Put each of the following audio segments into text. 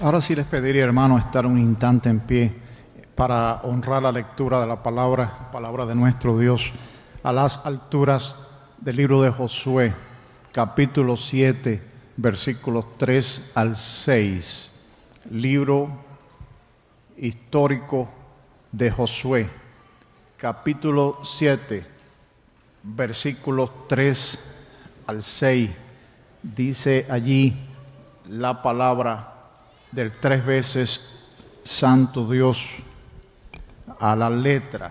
Ahora sí les pediría, hermanos, estar un instante en pie para honrar la lectura de la palabra de nuestro Dios, a las alturas del libro de Josué, capítulo 7, versículos 3 al 6. Libro histórico de Josué, capítulo 7, versículos 3 al 6. Dice allí la palabra del 3 veces Santo Dios a la letra.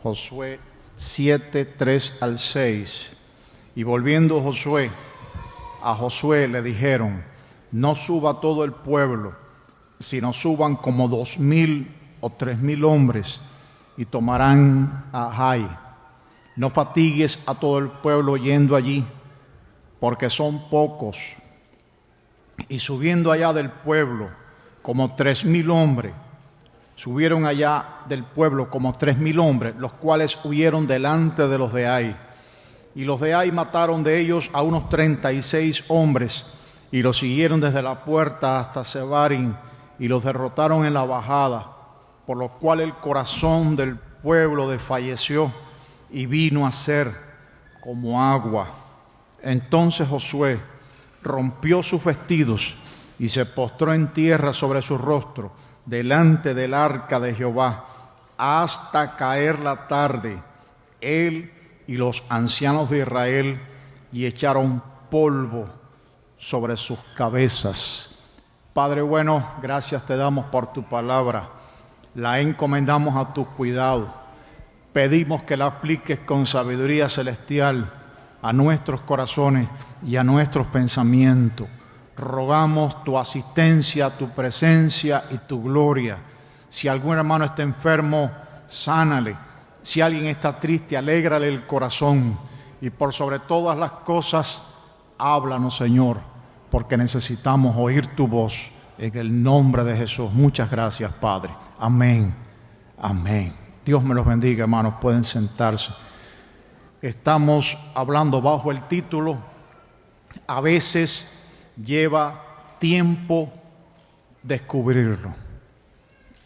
Josué 7, 3 al 6. Y volviendo a Josué le dijeron: no suba todo el pueblo, sino suban como 2,000 o 3,000 hombres, y tomarán a Jai. No fatigues a todo el pueblo yendo allí, porque son pocos. Y subiendo allá del pueblo como 3,000 hombres, subieron allá del pueblo como 3,000 hombres, los cuales huyeron delante de los de Ai. Y los de Ai mataron de ellos a unos 36 hombres, y los siguieron desde la puerta hasta Sebarim, y los derrotaron en la bajada, por lo cual el corazón del pueblo desfalleció y vino a ser como agua. Entonces Josué rompió sus vestidos y se postró en tierra sobre su rostro delante del arca de Jehová hasta caer la tarde, él y los ancianos de Israel, y echaron polvo sobre sus cabezas. Padre bueno, gracias te damos por tu palabra, la encomendamos a tu cuidado, pedimos que la apliques con sabiduría celestial a nuestros corazones y a nuestros pensamientos. Rogamos tu asistencia, tu presencia y tu gloria. Si algún hermano está enfermo, sánale. Si alguien está triste, alégrale el corazón. Y por sobre todas las cosas, háblanos, Señor, porque necesitamos oír tu voz en el nombre de Jesús. Muchas gracias, Padre. Amén. Amén. Dios me los bendiga, hermanos. Pueden sentarse. Estamos hablando bajo el título: a veces lleva tiempo descubrirlo.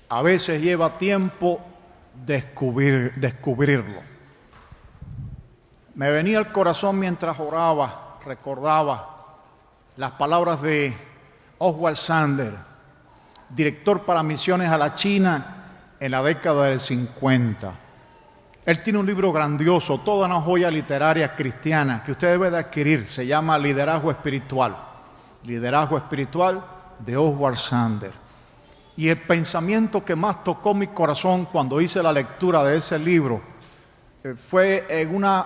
A veces lleva tiempo descubrirlo. Me venía al corazón mientras oraba, recordaba las palabras de Oswald Sanders, director para misiones a la China en la década del 50. Él tiene un libro grandioso, toda una joya literaria cristiana que usted debe de adquirir. Se llama Liderazgo Espiritual. Liderazgo Espiritual de Oswald Sanders. Y el pensamiento que más tocó mi corazón cuando hice la lectura de ese libro fue en una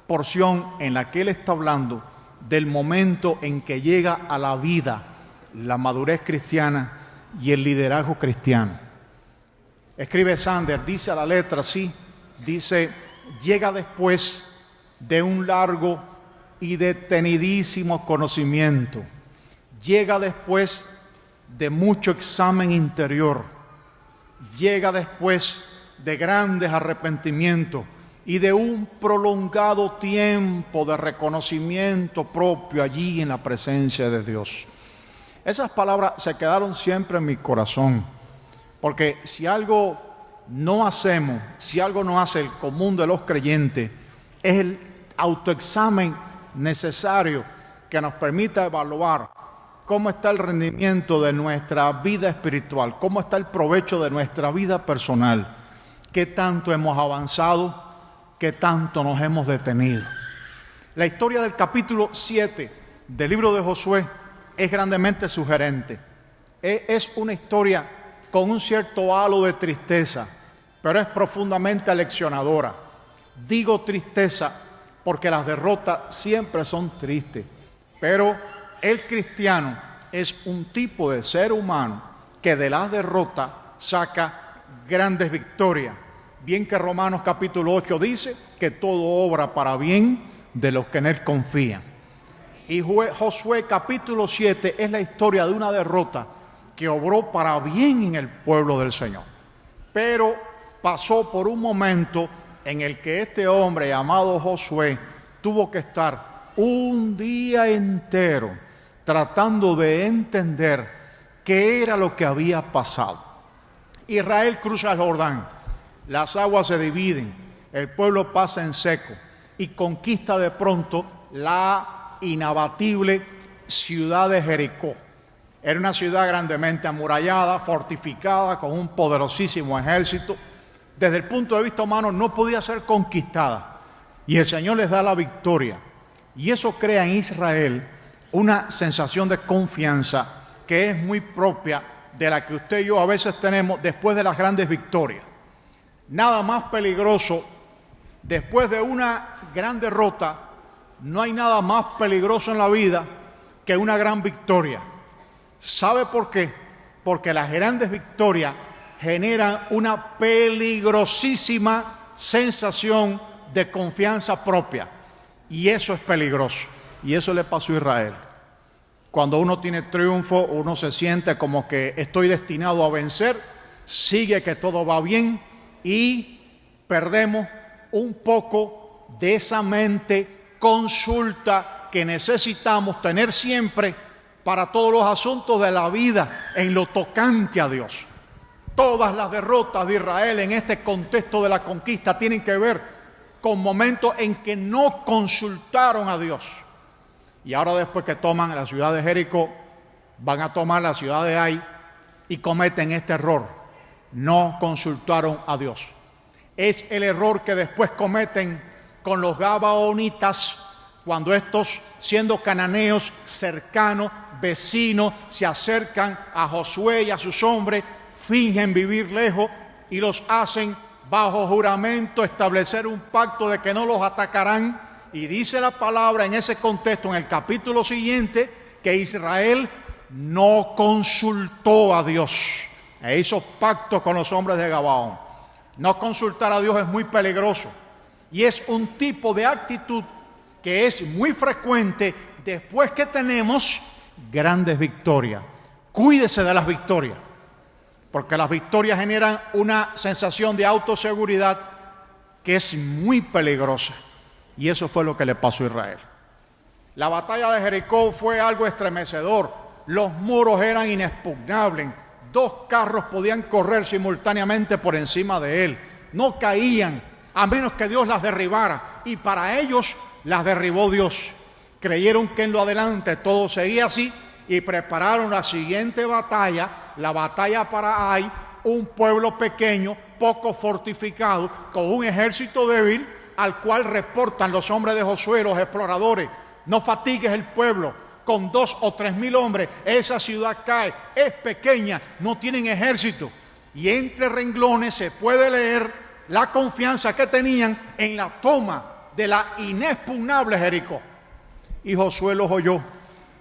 porción en la que él está hablando del momento en que llega a la vida la madurez cristiana y el liderazgo cristiano. Escribe Sanders, dice a la letra así. Dice: llega después de un largo y detenidísimo conocimiento, llega después de mucho examen interior, llega después de grandes arrepentimientos y de un prolongado tiempo de reconocimiento propio allí en la presencia de Dios. Esas palabras se quedaron siempre en mi corazón, porque si algo no hacemos, si algo no hace el común de los creyentes, es el autoexamen necesario que nos permita evaluar cómo está el rendimiento de nuestra vida espiritual, cómo está el provecho de nuestra vida personal, qué tanto hemos avanzado, qué tanto nos hemos detenido. La historia del capítulo 7 del libro de Josué es grandemente sugerente. Es una historia con un cierto halo de tristeza, pero es profundamente aleccionadora. Digo tristeza porque las derrotas siempre son tristes, pero el cristiano es un tipo de ser humano que de las derrotas saca grandes victorias. Bien que Romanos capítulo 8 dice que todo obra para bien de los que en él confían. Y Josué capítulo 7 es la historia de una derrota que obró para bien en el pueblo del Señor. Pero pasó por un momento en el que este hombre llamado Josué tuvo que estar un día entero tratando de entender qué era lo que había pasado. Israel cruza el Jordán, las aguas se dividen, el pueblo pasa en seco y conquista de pronto la inabatible ciudad de Jericó. Era una ciudad grandemente amurallada, fortificada, con un poderosísimo ejército. Desde el punto de vista humano no podía ser conquistada. Y el Señor les da la victoria. Y eso crea en Israel una sensación de confianza que es muy propia de la que usted y yo a veces tenemos después de las grandes victorias. Nada más peligroso, después de una gran derrota, no hay nada más peligroso en la vida que una gran victoria. ¿Sabe por qué? Porque las grandes victorias generan una peligrosísima sensación de confianza propia. Y eso es peligroso. Y eso le pasó a Israel. Cuando uno tiene triunfo, uno se siente como que estoy destinado a vencer, sigue que todo va bien y perdemos un poco de esa mente consulta que necesitamos tener siempre para todos los asuntos de la vida en lo tocante a Dios. Todas las derrotas de Israel en este contexto de la conquista tienen que ver con momentos en que no consultaron a Dios. Y ahora después que toman la ciudad de Jericó, van a tomar la ciudad de Ai y cometen este error. No consultaron a Dios. Es el error que después cometen con los gabaonitas, cuando estos, siendo cananeos cercanos, vecinos, se acercan a Josué y a sus hombres, fingen vivir lejos y los hacen bajo juramento establecer un pacto de que no los atacarán. Y dice la palabra en ese contexto, en el capítulo siguiente, que Israel no consultó a Dios e hizo pacto con los hombres de Gabaón. No consultar a Dios es muy peligroso y es un tipo de actitud que es muy frecuente después que tenemos grandes victorias. Cuídese de las victorias, porque las victorias generan una sensación de autoseguridad que es muy peligrosa. Y eso fue lo que le pasó a Israel. La batalla de Jericó fue algo estremecedor. Los muros eran inexpugnables. 2 carros podían correr simultáneamente por encima de él. No caían a menos que Dios las derribara. Y para ellos las derribó Dios. Creyeron que en lo adelante todo seguía así y prepararon la siguiente batalla, la batalla para Ai, un pueblo pequeño, poco fortificado, con un ejército débil, al cual reportan los hombres de Josué, los exploradores: no fatigues el pueblo, con 2 o 3 mil hombres esa ciudad cae, es pequeña, no tienen ejército. Y entre renglones se puede leer la confianza que tenían en la toma de la inexpugnable Jericó. Y Josué los oyó,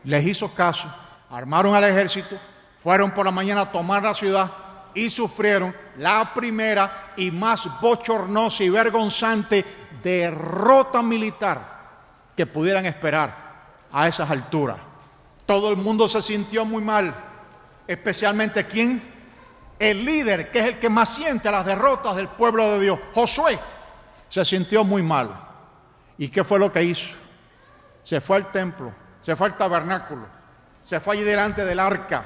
les hizo caso, armaron al ejército, fueron por la mañana a tomar la ciudad y sufrieron la primera y más bochornosa y vergonzante derrota militar que pudieran esperar a esas alturas. Todo el mundo se sintió muy mal, especialmente ¿quién? El líder, que es el que más siente las derrotas del pueblo de Dios, Josué, se sintió muy mal. ¿Y qué fue lo que hizo? Se fue al templo, se fue al tabernáculo, se fue allí delante del arca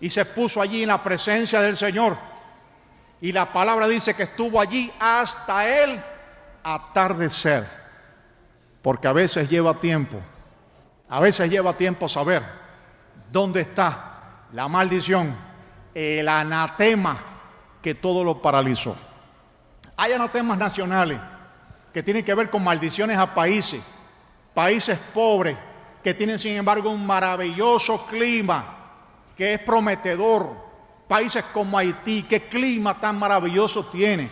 y se puso allí en la presencia del Señor. Y la palabra dice que estuvo allí hasta el atardecer, porque a veces lleva tiempo saber dónde está la maldición, el anatema que todo lo paralizó. Hay anatemas nacionales que tienen que ver con maldiciones a países pobres que tienen sin embargo un maravilloso clima que es prometedor. Países como Haití, qué clima tan maravilloso tiene.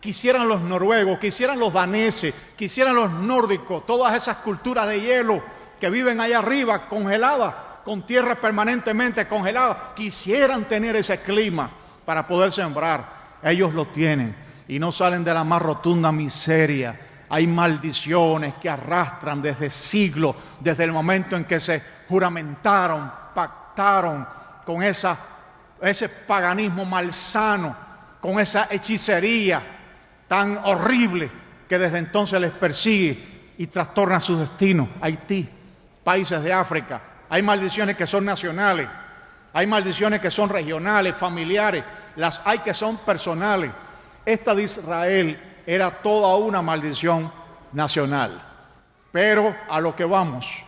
Quisieran los noruegos, quisieran los daneses, quisieran los nórdicos, todas esas culturas de hielo que viven allá arriba, congeladas, con tierra permanentemente congelada, quisieran tener ese clima para poder sembrar. Ellos lo tienen y no salen de la más rotunda miseria. Hay maldiciones que arrastran desde siglos, desde el momento en que se juramentaron, pactaron con ese paganismo malsano, con esa hechicería tan horrible que desde entonces les persigue y trastorna su destino. Haití, países de África, hay maldiciones que son nacionales. Hay maldiciones que son regionales, familiares, las hay que son personales. Esta de Israel era toda una maldición nacional. Pero a lo que vamos,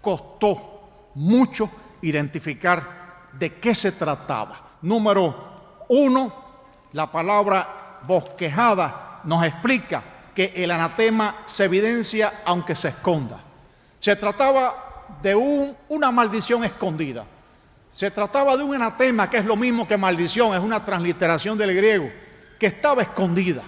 costó mucho identificar de qué se trataba. Número 1, la palabra bosquejada nos explica que el anatema se evidencia aunque se esconda. Se trataba de una maldición escondida. Se trataba de un anatema, que es lo mismo que maldición, es una transliteración del griego, que estaba escondida.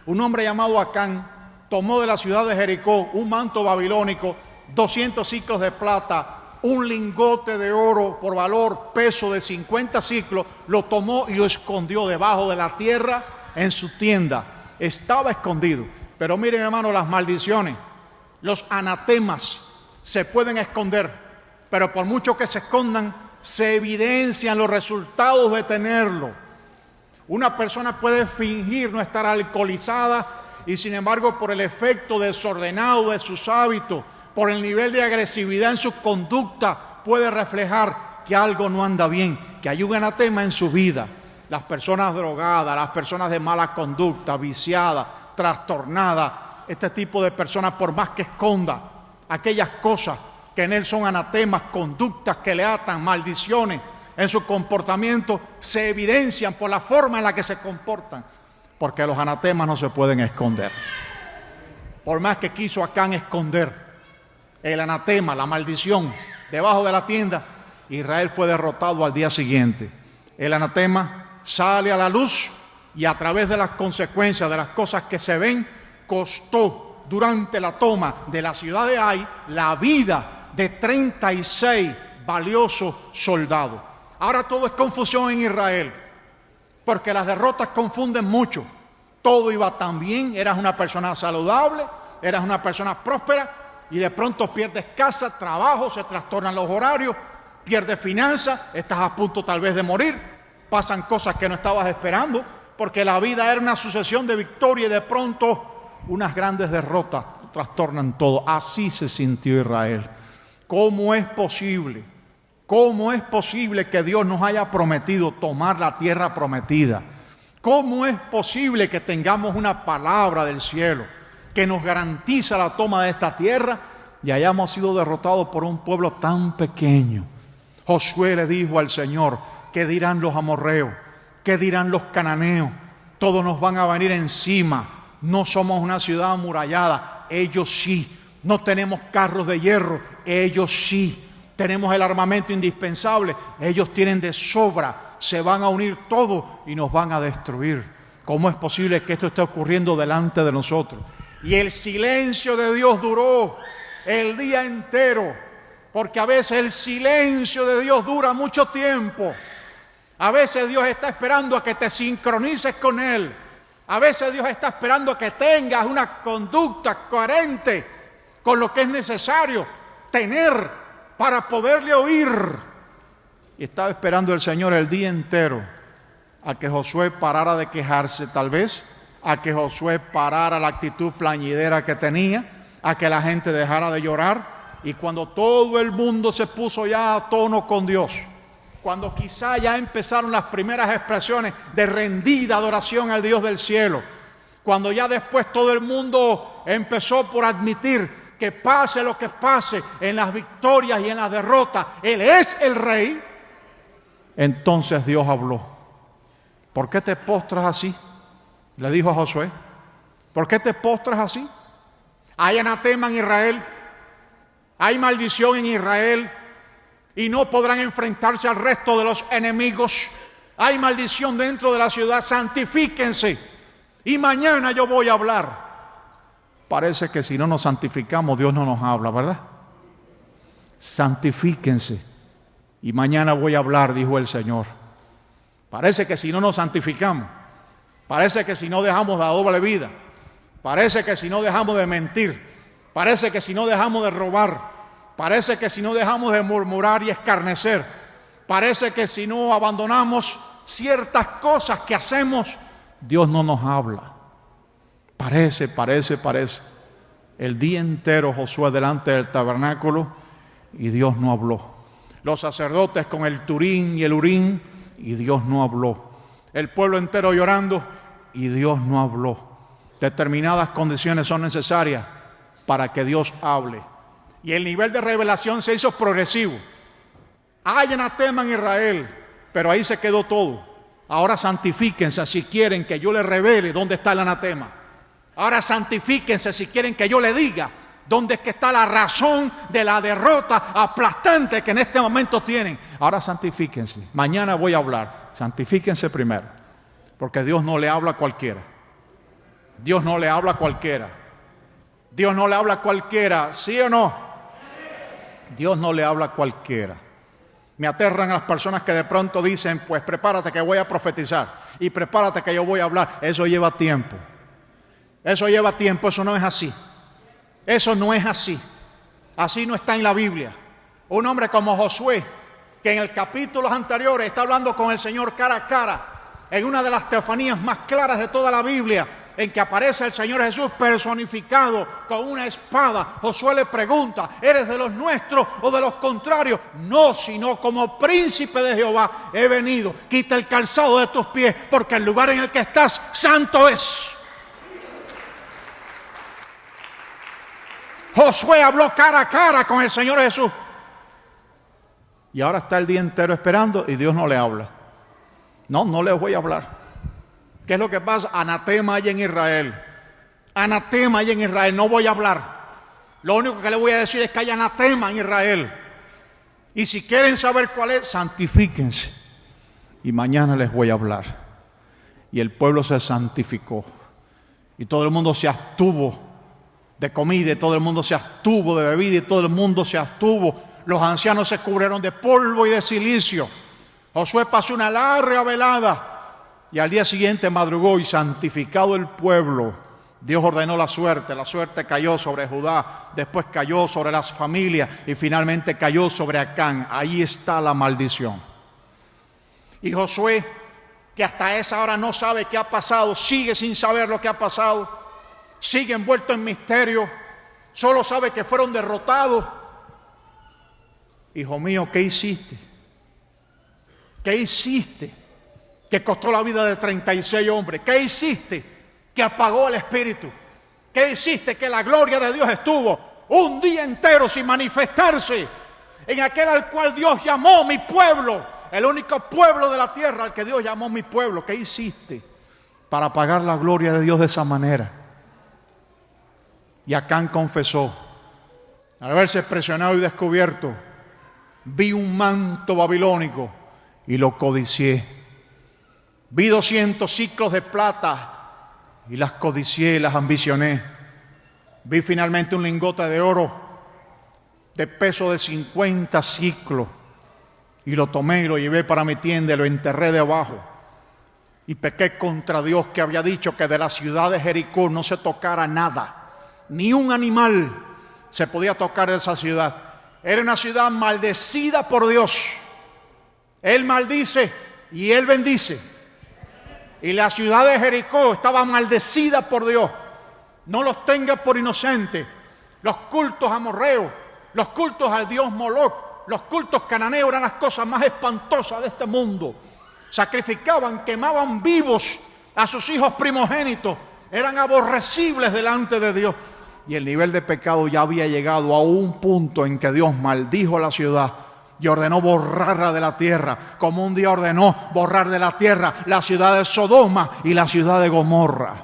Un hombre llamado Acán tomó de la ciudad de Jericó un manto babilónico, 200 ciclos de plata, un lingote de oro por valor, peso de 50 ciclos, lo tomó y lo escondió debajo de la tierra en su tienda. Estaba escondido. Pero miren, hermano, las maldiciones, los anatemas se pueden esconder, pero por mucho que se escondan, se evidencian los resultados de tenerlo. Una persona puede fingir no estar alcoholizada y sin embargo por el efecto desordenado de sus hábitos, por el nivel de agresividad en su conducta, puede reflejar que algo no anda bien, que hay un anatema en su vida. Las personas drogadas, las personas de mala conducta, viciadas, trastornadas, este tipo de personas, por más que esconda aquellas cosas que en él son anatemas, conductas que le atan, maldiciones en su comportamiento, se evidencian por la forma en la que se comportan, porque los anatemas no se pueden esconder. Por más que quiso Acán esconder el anatema, la maldición, debajo de la tienda, Israel fue derrotado al día siguiente. El anatema sale a la luz y a través de las consecuencias de las cosas que se ven, costó durante la toma de la ciudad de Ai la vida de 36 valiosos soldados. Ahora todo es confusión en Israel, porque las derrotas confunden mucho. Todo iba tan bien, eras una persona saludable, eras una persona próspera, y de pronto pierdes casa, trabajo, se trastornan los horarios, pierdes finanzas, estás a punto tal vez de morir, pasan cosas que no estabas esperando, porque la vida era una sucesión de victorias y de pronto unas grandes derrotas trastornan todo. Así se sintió Israel. ¿Cómo es posible? ¿Cómo es posible que Dios nos haya prometido tomar la tierra prometida? ¿Cómo es posible que tengamos una palabra del cielo que nos garantiza la toma de esta tierra y hayamos sido derrotados por un pueblo tan pequeño? Josué le dijo al Señor: ¿qué dirán los amorreos? ¿Qué dirán los cananeos? Todos nos van a venir encima. No somos una ciudad amurallada, ellos sí. No tenemos carros de hierro, ellos sí. Tenemos el armamento indispensable, ellos tienen de sobra. Se van a unir todos y nos van a destruir. ¿Cómo es posible que esto esté ocurriendo delante de nosotros? Y el silencio de Dios duró el día entero, porque a veces el silencio de Dios dura mucho tiempo. A veces Dios está esperando a que te sincronices con Él. A veces Dios está esperando a que tengas una conducta coherente con lo que es necesario tener para poderle oír. Y estaba esperando el Señor el día entero a que Josué parara de quejarse, tal vez, a que Josué parara la actitud plañidera que tenía, a que la gente dejara de llorar. Y cuando todo el mundo se puso ya a tono con Dios, cuando quizá ya empezaron las primeras expresiones de rendida adoración al Dios del cielo, cuando ya después todo el mundo empezó por admitir que pase lo que pase, en las victorias y en las derrotas, Él es el Rey, entonces Dios habló. ¿Por qué te postras así?, le dijo a Josué. ¿Por qué te postras así? Hay anatema en Israel, hay maldición en Israel, y no podrán enfrentarse al resto de los enemigos. Hay maldición dentro de la ciudad, santifíquense. Y mañana yo voy a hablar. Parece que si no nos santificamos, Dios no nos habla, ¿verdad? Santifíquense. Y mañana voy a hablar, dijo el Señor. Parece que si no nos santificamos, parece que si no dejamos la doble vida, parece que si no dejamos de mentir, parece que si no dejamos de robar, parece que si no dejamos de murmurar y escarnecer, parece que si no abandonamos ciertas cosas que hacemos, Dios no nos habla. Parece. El día entero Josué delante del tabernáculo y Dios no habló. Los sacerdotes con el Turín y el Urín, y Dios no habló. El pueblo entero llorando, y Dios no habló. Determinadas condiciones son necesarias para que Dios hable. Y el nivel de revelación se hizo progresivo. Hay anatema en Israel, pero ahí se quedó todo. Ahora santifíquense si quieren que yo les revele dónde está el anatema. Ahora santifíquense si quieren que yo le diga dónde es que está la razón de la derrota aplastante que en este momento tienen. Ahora santifíquense. Mañana voy a hablar. Santifíquense primero. Porque Dios no le habla a cualquiera. Dios no le habla a cualquiera. Dios no le habla a cualquiera. ¿Sí o no? Dios no le habla a cualquiera. Me aterran las personas que de pronto dicen, pues prepárate que voy a profetizar. Y prepárate que yo voy a hablar. Eso lleva tiempo. Eso lleva tiempo. Eso no es así. Eso no es así. Así no está en la Biblia. Un hombre como Josué, que en el capítulos anteriores está hablando con el Señor cara a cara, en una de las teofanías más claras de toda la Biblia, en que aparece el Señor Jesús personificado con una espada. Josué le pregunta, ¿eres de los nuestros o de los contrarios? No, sino como príncipe de Jehová he venido. Quita el calzado de tus pies, porque el lugar en el que estás, santo es. Josué habló cara a cara con el Señor Jesús. Y ahora está el día entero esperando y Dios no le habla. No les voy a hablar. ¿Qué es lo que pasa? Anatema hay en Israel. Anatema hay en Israel. No voy a hablar. Lo único que le voy a decir es que hay anatema en Israel. Y si quieren saber cuál es, santifíquense. Y mañana les voy a hablar. Y el pueblo se santificó. Y todo el mundo se abstuvo de comida, y todo el mundo se abstuvo de bebida, y todo el mundo se abstuvo. Los ancianos se cubrieron de polvo y de silicio. Josué pasó una larga velada. Y al día siguiente madrugó, y santificado el pueblo, Dios ordenó la suerte cayó sobre Judá, después cayó sobre las familias y finalmente cayó sobre Acán. Ahí está la maldición. Y Josué, que hasta esa hora no sabe qué ha pasado, sigue sin saber lo que ha pasado, sigue envuelto en misterio, solo sabe que fueron derrotados. Hijo mío, ¿qué hiciste? ¿Qué hiciste? Que costó la vida de 36 hombres. ¿Qué hiciste? Que apagó el espíritu. ¿Qué hiciste? Que la gloria de Dios estuvo un día entero sin manifestarse en aquel al cual Dios llamó mi pueblo, el único pueblo de la tierra al que Dios llamó mi pueblo. ¿Qué hiciste para apagar la gloria de Dios de esa manera? Y Acán confesó, al haberse presionado y descubierto, vi un manto babilónico y lo codicié. Vi 200 ciclos de plata y las codicié y las ambicioné. Vi finalmente un lingote de oro de peso de 50 ciclos y lo tomé y lo llevé para mi tienda y lo enterré debajo. Y pequé contra Dios, que había dicho que de la ciudad de Jericó no se tocara nada, ni un animal se podía tocar de esa ciudad. Era una ciudad maldecida por Dios. Él maldice y Él bendice. Y la ciudad de Jericó estaba maldecida por Dios. No los tenga por inocentes. Los cultos amorreos, los cultos al dios Moloc, los cultos cananeos eran las cosas más espantosas de este mundo. Sacrificaban, quemaban vivos a sus hijos primogénitos. Eran aborrecibles delante de Dios. Y el nivel de pecado ya había llegado a un punto en que Dios maldijo a la ciudad y ordenó borrarla de la tierra, como un día ordenó borrar de la tierra la ciudad de Sodoma y la ciudad de Gomorra.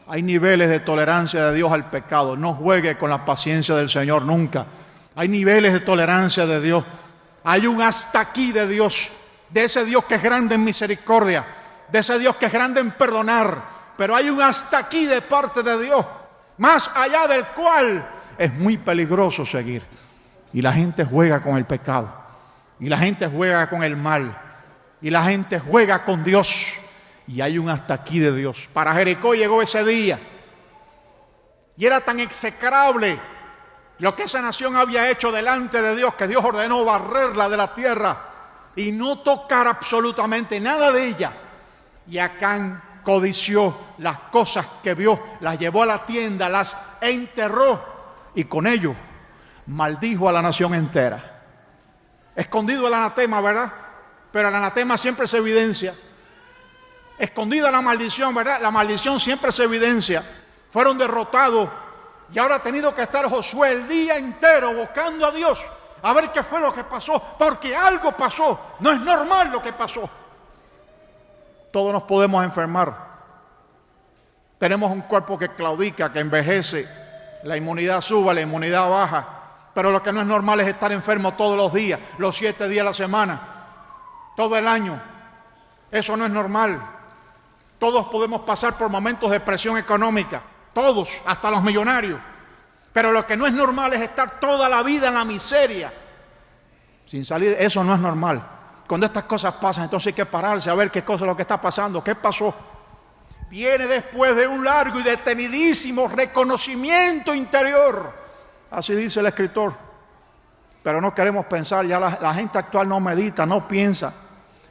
Hay niveles de tolerancia de Dios al pecado. No juegue con la paciencia del Señor nunca. Hay niveles de tolerancia de Dios. Hay un hasta aquí de Dios, de ese Dios que es grande en misericordia, de ese Dios que es grande en perdonar. Pero hay un hasta aquí de parte de Dios, más allá del cual es muy peligroso seguir. Y la gente juega con el pecado. Y la gente juega con el mal. Y la gente juega con Dios. Y hay un hasta aquí de Dios. Para Jericó llegó ese día. Y era tan execrable lo que esa nación había hecho delante de Dios, que Dios ordenó barrerla de la tierra y no tocar absolutamente nada de ella. Y Acán codició las cosas que vio, las llevó a la tienda, las enterró y con ello maldijo a la nación entera. Escondido el anatema, ¿verdad? Pero el anatema siempre se evidencia. Escondida la maldición, ¿verdad? La maldición siempre se evidencia. Fueron derrotados y ahora ha tenido que estar Josué el día entero buscando a Dios a ver qué fue lo que pasó, porque algo pasó. No es normal lo que pasó. Todos nos podemos enfermar. Tenemos un cuerpo que claudica, que envejece, la inmunidad sube, la inmunidad baja. Pero lo que no es normal es estar enfermo todos los días, los 7 días a la semana, todo el año. Eso no es normal. Todos podemos pasar por momentos de presión económica, todos, hasta los millonarios. Pero lo que no es normal es estar toda la vida en la miseria, sin salir. Eso no es normal. Cuando estas cosas pasan, entonces hay que pararse a ver qué cosa es lo que está pasando, qué pasó. Viene después de un largo y detenidísimo reconocimiento interior. Así dice el escritor. Pero no queremos pensar, ya la gente actual no medita, no piensa.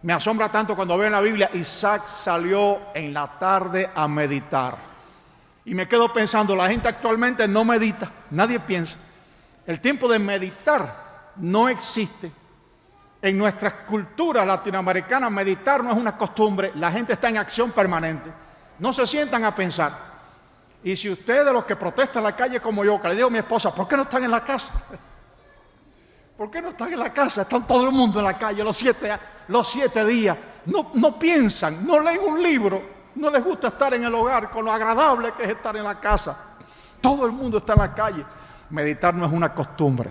Me asombra tanto cuando veo en la Biblia, Isaac salió en la tarde a meditar. Y me quedo pensando, la gente actualmente no medita, nadie piensa. El tiempo de meditar no existe. En nuestras culturas latinoamericanas, meditar no es una costumbre, la gente está en acción permanente. No se sientan a pensar. Y si usted de los que protestan en la calle como yo, que le digo a mi esposa, ¿por qué no están en la casa? ¿Por qué no están en la casa? Están todo el mundo en la calle los 7 días. No piensan, no leen un libro, no les gusta estar en el hogar con lo agradable que es estar en la casa. Todo el mundo está en la calle. Meditar no es una costumbre.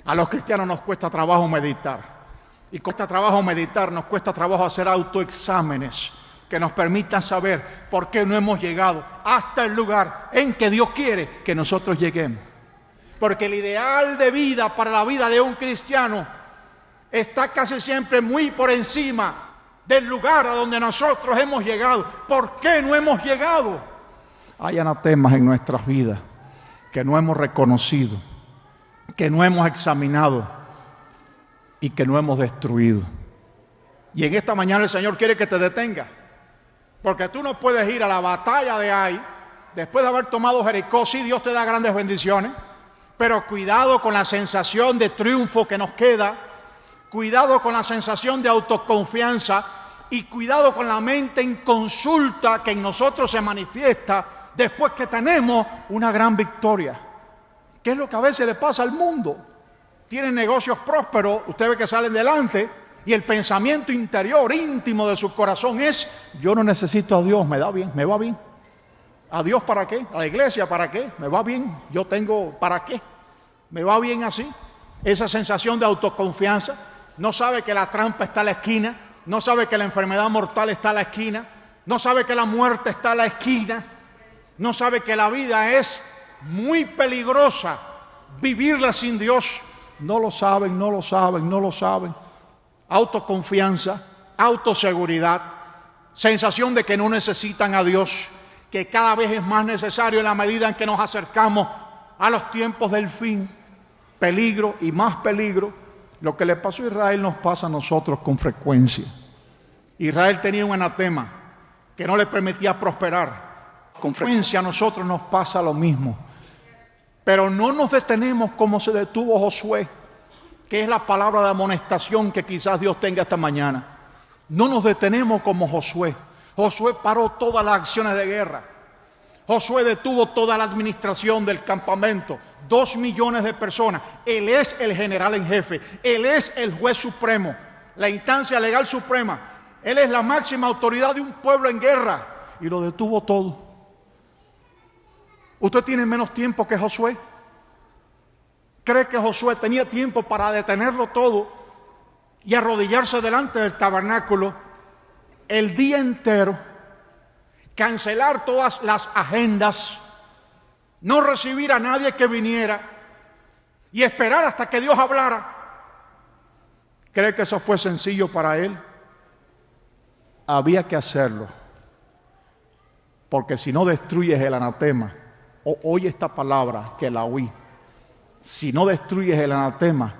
A los cristianos nos cuesta trabajo meditar. Y cuesta trabajo meditar, nos cuesta trabajo hacer autoexámenes que nos permitan saber por qué no hemos llegado hasta el lugar en que Dios quiere que nosotros lleguemos. Porque el ideal de vida para la vida de un cristiano está casi siempre muy por encima del lugar a donde nosotros hemos llegado. ¿Por qué no hemos llegado? Hay anatemas en nuestras vidas que no hemos reconocido, que no hemos examinado y que no hemos destruido. Y en esta mañana el Señor quiere que te detenga. Porque tú no puedes ir a la batalla de Ai después de haber tomado Jericó. Sí, Dios te da grandes bendiciones, pero cuidado con la sensación de triunfo que nos queda, cuidado con la sensación de autoconfianza y cuidado con la mente inconsulta que en nosotros se manifiesta después que tenemos una gran victoria. ¿Qué es lo que a veces le pasa al mundo? Tienen negocios prósperos, usted ve que salen delante y el pensamiento interior, íntimo de su corazón es: yo no necesito a Dios, me da bien, me va bien. ¿A Dios para qué? ¿A la iglesia para qué? Me va bien, yo tengo para qué. Me va bien así. Esa sensación de autoconfianza. No sabe que la trampa está a la esquina, no sabe que la enfermedad mortal está a la esquina, no sabe que la muerte está a la esquina, no sabe que la vida es muy peligrosa, vivirla sin Dios. No lo saben, no lo saben, no lo saben. Autoconfianza, autoseguridad, sensación de que no necesitan a Dios, que cada vez es más necesario en la medida en que nos acercamos a los tiempos del fin. Peligro y más peligro. Lo que le pasó a Israel nos pasa a nosotros con frecuencia. Israel tenía un anatema que no le permitía prosperar. Con frecuencia a nosotros nos pasa lo mismo. Pero no nos detenemos como se detuvo Josué, que es la palabra de amonestación que quizás Dios tenga esta mañana. No nos detenemos como Josué. Josué paró todas las acciones de guerra. Josué detuvo toda la administración del campamento. 2 millones de personas. Él es el general en jefe. Él es el juez supremo, la instancia legal suprema. Él es la máxima autoridad de un pueblo en guerra. Y lo detuvo todo. ¿Usted tiene menos tiempo que Josué? ¿Cree que Josué tenía tiempo para detenerlo todo y arrodillarse delante del tabernáculo el día entero, cancelar todas las agendas, no recibir a nadie que viniera y esperar hasta que Dios hablara? ¿Cree que eso fue sencillo para él? Había que hacerlo, porque si no destruyes el anatema, oye esta palabra que la oí, si no destruyes el anatema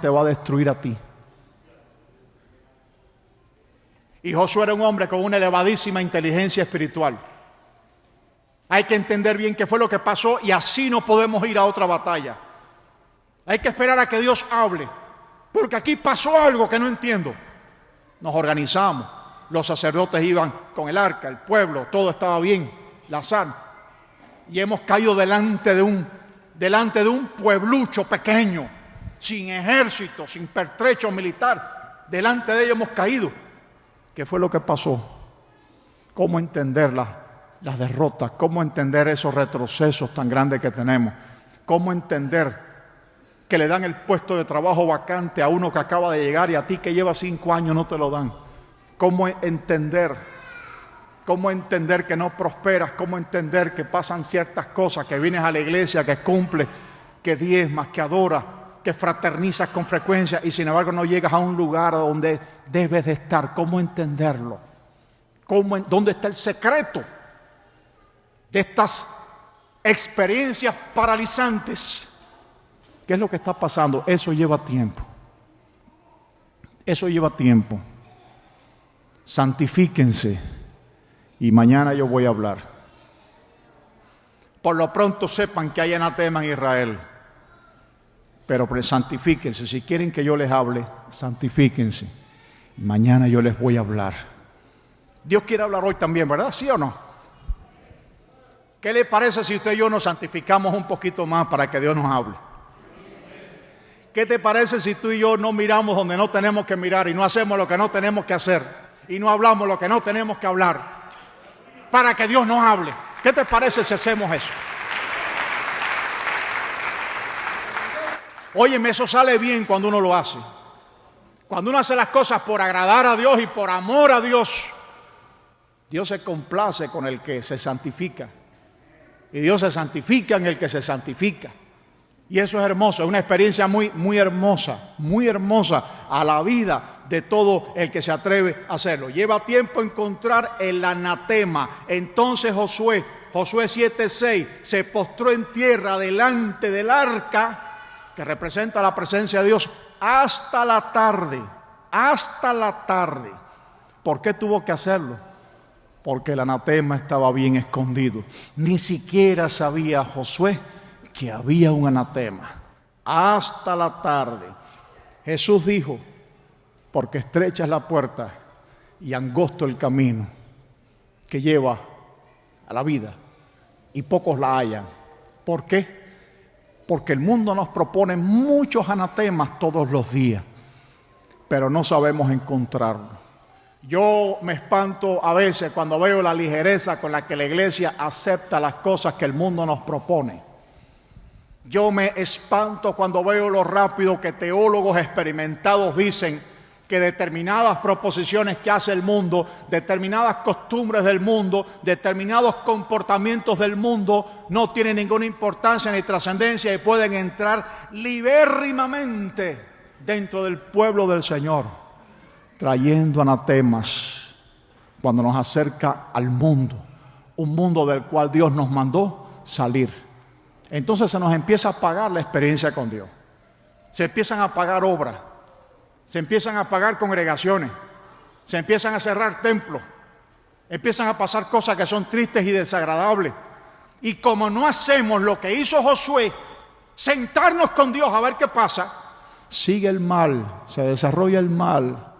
te va a destruir a ti. Y Josué era un hombre con una elevadísima inteligencia espiritual. Hay que entender bien qué fue lo que pasó y así no podemos ir a otra batalla. Hay que esperar a que Dios hable. porque aquí pasó algo que no entiendo. Nos organizamos, los sacerdotes iban con el arca, el pueblo, todo estaba bien, la sal. Y hemos caído delante de un pueblucho pequeño, sin ejército, sin pertrecho militar. Delante de ellos hemos caído. ¿Qué fue lo que pasó? ¿Cómo entender las derrotas? ¿Cómo entender esos retrocesos tan grandes que tenemos? ¿Cómo entender que le dan el puesto de trabajo vacante a uno que acaba de llegar y a ti que lleva 5 años no te lo dan? ¿Cómo entender que no prosperas? ¿Cómo entender que pasan ciertas cosas, que vienes a la iglesia, que cumples, que diezmas, que adoras, que fraternizas con frecuencia y sin embargo no llegas a un lugar donde debes de estar? ¿Cómo entenderlo? ¿Dónde está el secreto de estas experiencias paralizantes? ¿Qué es lo que está pasando? Eso lleva tiempo. Eso lleva tiempo. Santifíquense. Y mañana yo voy a hablar. Por lo pronto sepan que hay anatema en Israel. Pero santifíquense. Si quieren que yo les hable, santifíquense. Y mañana yo les voy a hablar. Dios quiere hablar hoy también, ¿verdad? ¿Sí o no? ¿Qué le parece si usted y yo nos santificamos un poquito más para que Dios nos hable? ¿Qué te parece si tú y yo no miramos donde no tenemos que mirar y no hacemos lo que no tenemos que hacer y no hablamos lo que no tenemos que hablar para que Dios nos hable? ¿Qué te parece si hacemos eso? Óyeme, eso sale bien cuando uno lo hace. Cuando uno hace las cosas por agradar a Dios y por amor a Dios, Dios se complace con el que se santifica. Y Dios se santifica en el que se santifica. Y eso es hermoso, es una experiencia muy hermosa a la vida de todo el que se atreve a hacerlo. Lleva tiempo encontrar el anatema. Entonces Josué 7:6, se postró en tierra delante del arca, que representa la presencia de Dios, hasta la tarde. ¿Por qué tuvo que hacerlo? Porque el anatema estaba bien escondido. Ni siquiera sabía Josué que había un anatema. Hasta la tarde. Jesús dijo, porque estrecha es la puerta y angosto el camino que lleva a la vida, y pocos la hallan. ¿Por qué? Porque el mundo nos propone muchos anatemas todos los días, pero no sabemos encontrarlo. Yo me espanto a veces cuando veo la ligereza con la que la iglesia acepta las cosas que el mundo nos propone. Yo me espanto cuando veo lo rápido que teólogos experimentados dicen que determinadas proposiciones que hace el mundo, determinadas costumbres del mundo, determinados comportamientos del mundo no tienen ninguna importancia ni trascendencia y pueden entrar libérrimamente dentro del pueblo del Señor, trayendo anatemas cuando nos acerca al mundo, un mundo del cual Dios nos mandó salir. Entonces se nos empieza a apagar la experiencia con Dios. Se empiezan a apagar obras, se empiezan a apagar congregaciones, se empiezan a cerrar templos, empiezan a pasar cosas que son tristes y desagradables. Y como no hacemos lo que hizo Josué, sentarnos con Dios a ver qué pasa, sigue el mal, se desarrolla el mal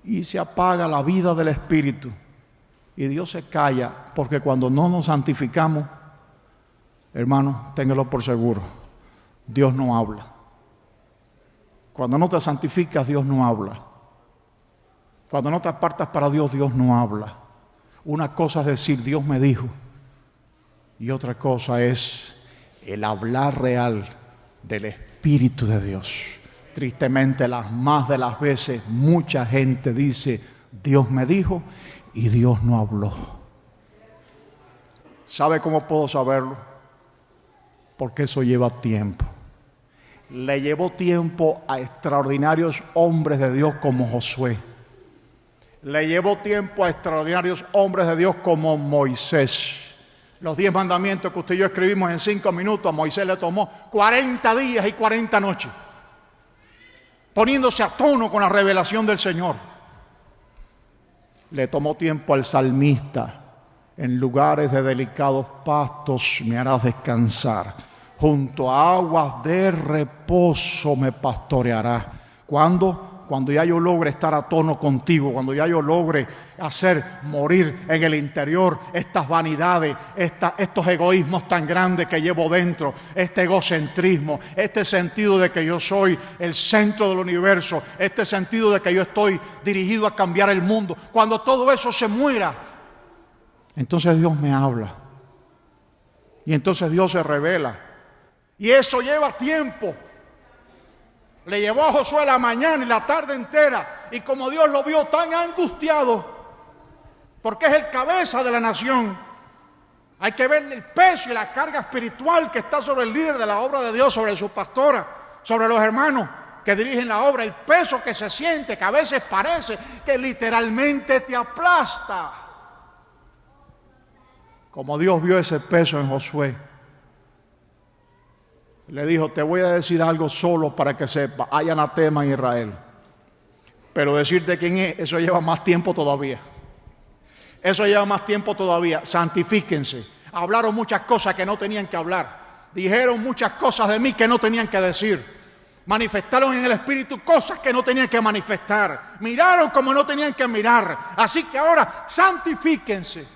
y se apaga la vida del Espíritu. Y Dios se calla, porque cuando no nos santificamos, hermano, téngalo por seguro, Dios no habla. Cuando no te santificas, Dios no habla. Cuando no te apartas para Dios, Dios no habla. Una cosa es decir, Dios me dijo, y otra cosa es el hablar real del Espíritu de Dios. Tristemente, las más de las veces, mucha gente dice, Dios me dijo, y Dios no habló. ¿Sabe cómo puedo saberlo? Porque eso lleva tiempo. Le llevó tiempo a extraordinarios hombres de Dios como Josué. Le llevó tiempo a extraordinarios hombres de Dios como Moisés. Los 10 mandamientos que usted y yo escribimos en 5 minutos, a Moisés le tomó 40 días y 40 noches, poniéndose a tono con la revelación del Señor. Le tomó tiempo al salmista. En lugares de delicados pastos me harás descansar. Junto a aguas de reposo me pastoreará. Cuando ya yo logre estar a tono contigo, cuando ya yo logre hacer morir en el interior estas vanidades, estos egoísmos tan grandes que llevo dentro, este egocentrismo, este sentido de que yo soy el centro del universo, este sentido de que yo estoy dirigido a cambiar el mundo. Cuando todo eso se muera, entonces Dios me habla y entonces Dios se revela, y eso lleva tiempo. Le llevó a Josué la mañana y la tarde entera, y como Dios lo vio tan angustiado, porque es el cabeza de la nación, hay que ver el peso y la carga espiritual que está sobre el líder de la obra de Dios, sobre su pastora, sobre los hermanos que dirigen la obra, el peso que se siente, que a veces parece que literalmente te aplasta. Como Dios vio ese peso en Josué, le dijo: te voy a decir algo solo para que sepa, hay anatema en Israel. Pero decirte quién es, eso lleva más tiempo todavía. Eso lleva más tiempo todavía. Santifíquense. Hablaron muchas cosas que no tenían que hablar. Dijeron muchas cosas de mí que no tenían que decir. Manifestaron en el Espíritu cosas que no tenían que manifestar. Miraron como no tenían que mirar. Así que ahora santifíquense.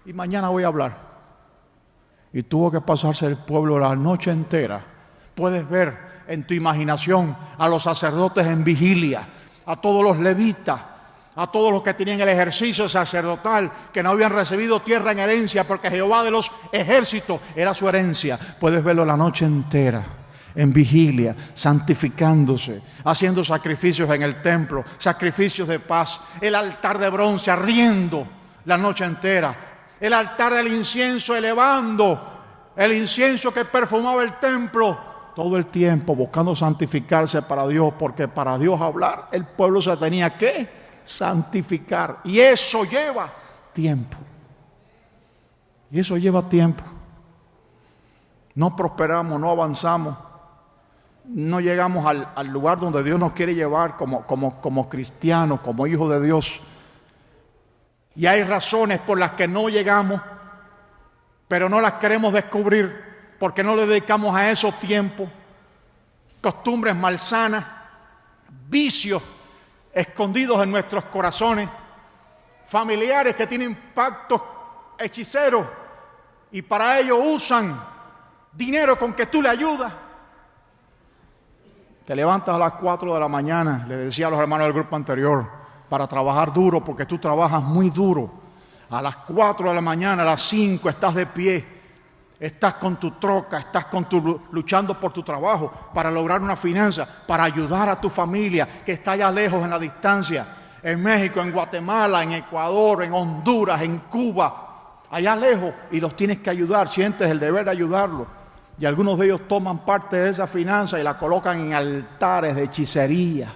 Y mañana voy a hablar. Y tuvo que pasarse el pueblo la noche entera. Puedes ver en tu imaginación a los sacerdotes en vigilia, a todos los levitas, a todos los que tenían el ejercicio sacerdotal, que no habían recibido tierra en herencia, porque Jehová de los ejércitos era su herencia. Puedes verlo la noche entera, en vigilia, santificándose, haciendo sacrificios en el templo, sacrificios de paz, el altar de bronce ardiendo la noche entera, el altar del incienso elevando el incienso que perfumaba el templo, todo el tiempo buscando santificarse para Dios, porque para Dios hablar el pueblo se tenía que santificar, y eso lleva tiempo. Y eso lleva tiempo. No prosperamos, no avanzamos, no llegamos al lugar donde Dios nos quiere llevar como cristianos, como hijos de Dios. Y hay razones por las que no llegamos, pero no las queremos descubrir porque no le dedicamos a eso tiempo. Costumbres malsanas, vicios escondidos en nuestros corazones, familiares que tienen pactos hechiceros y para ello usan dinero con que tú le ayudas. Te levantas a las 4 de la mañana, le decía a los hermanos del grupo anterior, para trabajar duro, porque tú trabajas muy duro. A las 4 de la mañana, a las 5 estás de pie, estás con tu troca, estás luchando por tu trabajo, para lograr una finanza, para ayudar a tu familia que está allá lejos en la distancia, en México, en Guatemala, en Ecuador, en Honduras, en Cuba, allá lejos, y los tienes que ayudar, sientes el deber de ayudarlos. Y algunos de ellos toman parte de esa finanza y la colocan en altares de hechicería,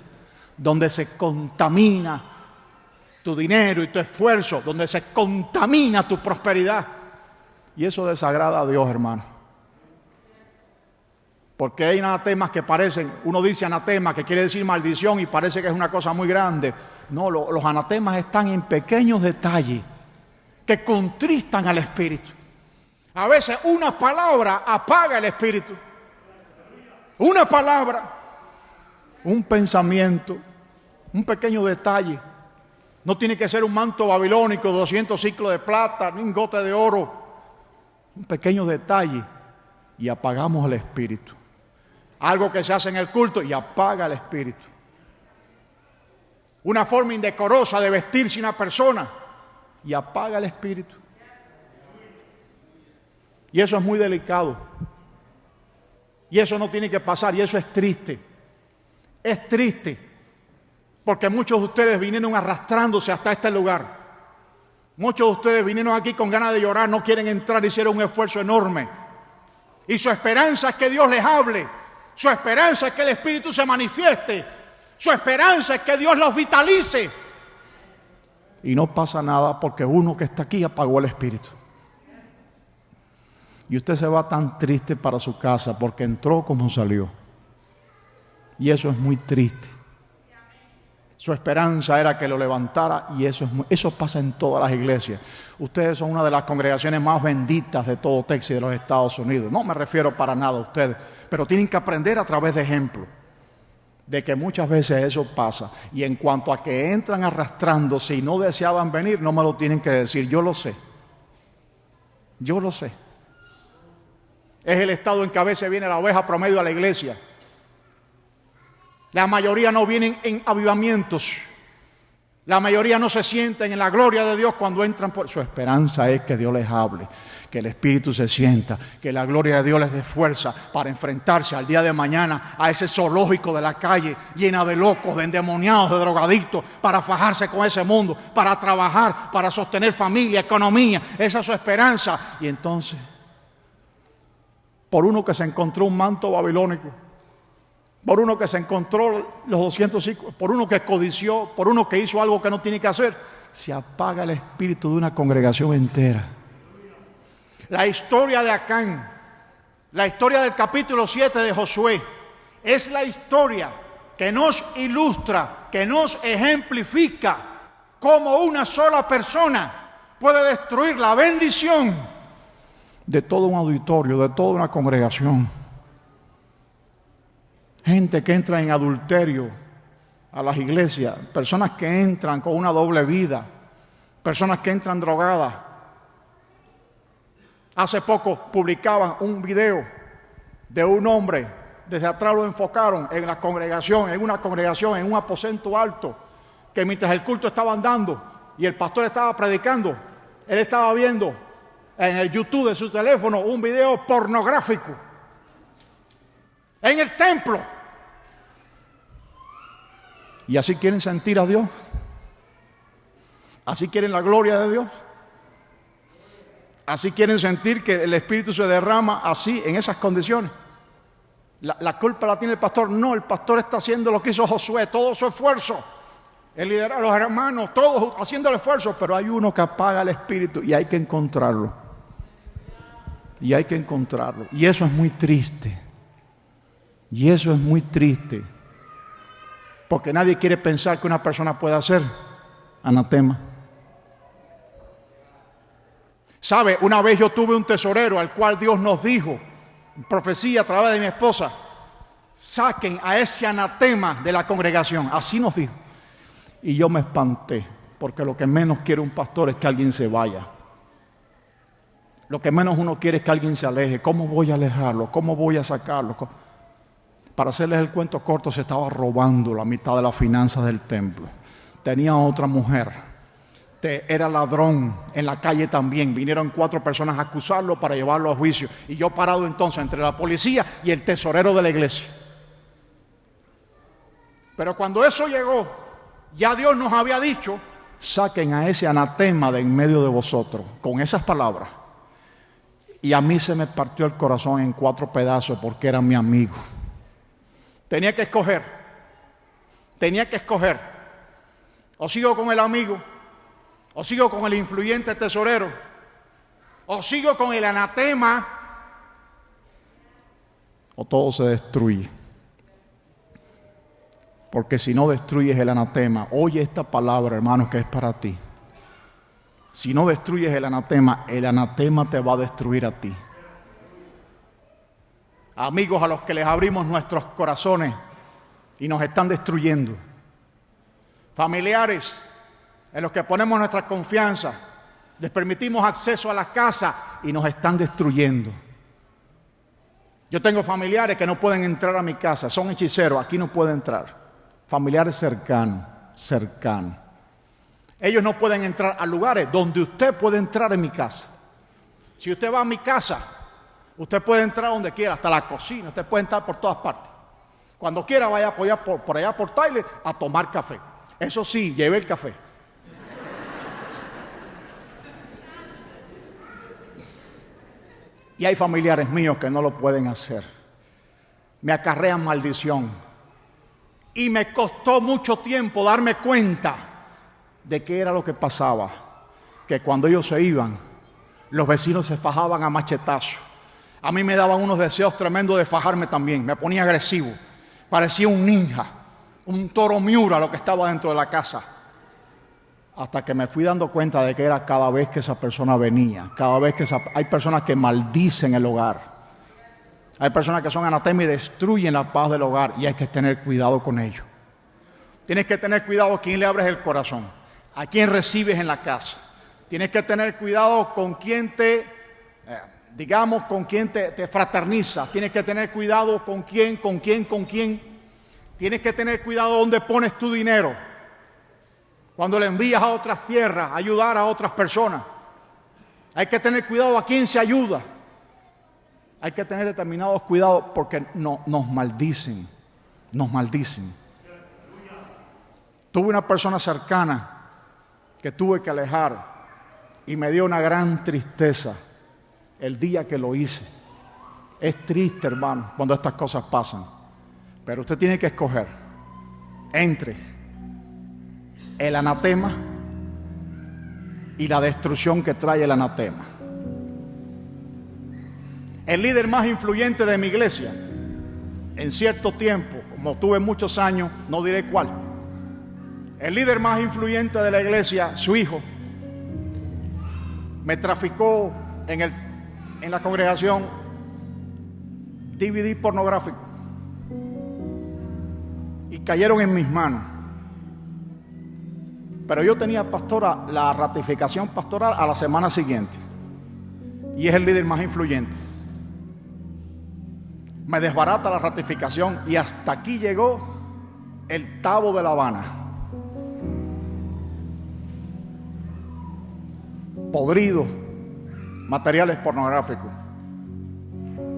donde se contamina tu dinero y tu esfuerzo, donde se contamina tu prosperidad. Y eso desagrada a Dios, hermano. Porque hay anatemas que parecen, uno dice anatema, que quiere decir maldición, y parece que es una cosa muy grande. No, los anatemas están en pequeños detalles que contristan al espíritu. A veces una palabra apaga el espíritu. Una palabra, un pensamiento, un pequeño detalle. No tiene que ser un manto babilónico, 200 ciclos de plata, ni un gote de oro. Un pequeño detalle y apagamos el espíritu. Algo que se hace en el culto y apaga el espíritu. Una forma indecorosa de vestirse una persona y apaga el espíritu. Y eso es muy delicado. Y eso no tiene que pasar, y eso es triste. Es triste, porque muchos de ustedes vinieron arrastrándose hasta este lugar. Muchos de ustedes vinieron aquí con ganas de llorar, no quieren entrar, hicieron un esfuerzo enorme. Y su esperanza es que Dios les hable. Su esperanza es que el Espíritu se manifieste. Su esperanza es que Dios los vitalice. Y no pasa nada porque uno que está aquí apagó el Espíritu. Y usted se va tan triste para su casa porque entró como salió. Y eso es muy triste. Su esperanza era que lo levantara, y eso pasa en todas las iglesias. Ustedes son una de las congregaciones más benditas de todo Texas y de los Estados Unidos. No me refiero para nada a ustedes, pero tienen que aprender a través de ejemplos de que muchas veces eso pasa. Y en cuanto a que entran arrastrándose y no deseaban venir, no me lo tienen que decir. Yo lo sé. Yo lo sé. Es el estado en que a veces viene la oveja promedio a la iglesia. La mayoría no vienen en avivamientos. La mayoría no se sienten en la gloria de Dios cuando entran por... Su esperanza es que Dios les hable, que el Espíritu se sienta, que la gloria de Dios les dé fuerza para enfrentarse al día de mañana a ese zoológico de la calle llena de locos, de endemoniados, de drogadictos, para fajarse con ese mundo, para trabajar, para sostener familia, economía. Esa es su esperanza. Y entonces, por uno que se encontró un manto babilónico, por uno que se encontró los 200 hijos, por uno que codició, por uno que hizo algo que no tiene que hacer, se apaga el espíritu de una congregación entera. La historia de Acán, la historia del capítulo 7 de Josué, es la historia que nos ilustra, que nos ejemplifica cómo una sola persona puede destruir la bendición de todo un auditorio, de toda una congregación. Gente que entra en adulterio a las iglesias, personas que entran con una doble vida, personas que entran drogadas. Hace poco publicaban un video de un hombre, desde atrás lo enfocaron en la congregación, en una congregación, en un aposento alto, que mientras el culto estaba andando y el pastor estaba predicando, él estaba viendo en el YouTube de su teléfono un video pornográfico en el templo. ¿Y así quieren sentir a Dios? ¿Así quieren la gloria de Dios? ¿Así quieren sentir que el Espíritu se derrama así, en esas condiciones? ¿La culpa la tiene el pastor? No, el pastor está haciendo lo que hizo Josué, todo su esfuerzo. El liderazgo, los hermanos, todos haciendo el esfuerzo, pero hay uno que apaga el Espíritu y hay que encontrarlo. Y hay que encontrarlo. Y eso es muy triste. Y eso es muy triste. Porque nadie quiere pensar que una persona pueda ser anatema. ¿Sabe? Una vez yo tuve un tesorero al cual Dios nos dijo, en profecía a través de mi esposa, saquen a ese anatema de la congregación. Así nos dijo. Y yo me espanté, porque lo que menos quiere un pastor es que alguien se vaya. Lo que menos uno quiere es que alguien se aleje. ¿Cómo voy a alejarlo? ¿Cómo voy a sacarlo? Para hacerles el cuento corto, se estaba robando la mitad de las finanzas del templo. Tenía otra mujer. Era ladrón en la calle también. Vinieron 4 personas a acusarlo para llevarlo a juicio. Y yo parado entonces entre la policía y el tesorero de la iglesia. Pero cuando eso llegó, ya Dios nos había dicho, saquen a ese anatema de en medio de vosotros. Con esas palabras. Y a mí se me partió el corazón en 4 pedazos porque era mi amigo. Tenía que escoger. O sigo con el amigo, o sigo con el influyente tesorero, o sigo con el anatema, o todo se destruye. Porque si no destruyes el anatema, oye esta palabra, hermanos, que es para ti. Si no destruyes el anatema te va a destruir a ti. Amigos a los que les abrimos nuestros corazones y nos están destruyendo. Familiares en los que ponemos nuestra confianza, les permitimos acceso a la casa y nos están destruyendo. Yo tengo familiares que no pueden entrar a mi casa, son hechiceros, aquí no pueden entrar. Familiares cercanos. Ellos no pueden entrar a lugares donde usted puede entrar en mi casa. Si usted va a mi casa, usted puede entrar donde quiera, hasta la cocina, usted puede entrar por todas partes. Cuando quiera vaya por allá por Tyler a tomar café. Eso sí, lleve el café. Y hay familiares míos que no lo pueden hacer. Me acarrean maldición. Y me costó mucho tiempo darme cuenta de qué era lo que pasaba. Que cuando ellos se iban, los vecinos se fajaban a machetazos. A mí me daban unos deseos tremendos de fajarme también. Me ponía agresivo. Parecía un ninja, un toro miura lo que estaba dentro de la casa. Hasta que me fui dando cuenta de que era cada vez que esa persona venía. Cada vez que hay personas que maldicen el hogar. Hay personas que son anatema y destruyen la paz del hogar, y hay que tener cuidado con ellos. Tienes que tener cuidado a quién le abres el corazón, a quién recibes en la casa. Tienes que tener cuidado con quién con quién te fraterniza. Tienes que tener cuidado con quién. Tienes que tener cuidado dónde pones tu dinero. Cuando le envías a otras tierras, ayudar a otras personas. Hay que tener cuidado a quién se ayuda. Hay que tener determinados cuidados porque nos maldicen. Nos maldicen. Tuve una persona cercana que tuve que alejar y me dio una gran tristeza el día que lo hice. Es triste, hermano, cuando estas cosas pasan. Pero usted tiene que escoger entre el anatema y la destrucción que trae el anatema. El líder más influyente de mi iglesia, en cierto tiempo, como tuve muchos años, no diré cuál, el líder más influyente de la iglesia, su hijo, me traficó en la congregación DVD pornográfico y cayeron en mis manos. Pero yo tenía, pastora, la ratificación pastoral a la semana siguiente, y es el líder más influyente. Me desbarata la ratificación y hasta aquí llegó el Tabo de La Habana, podrido, materiales pornográficos,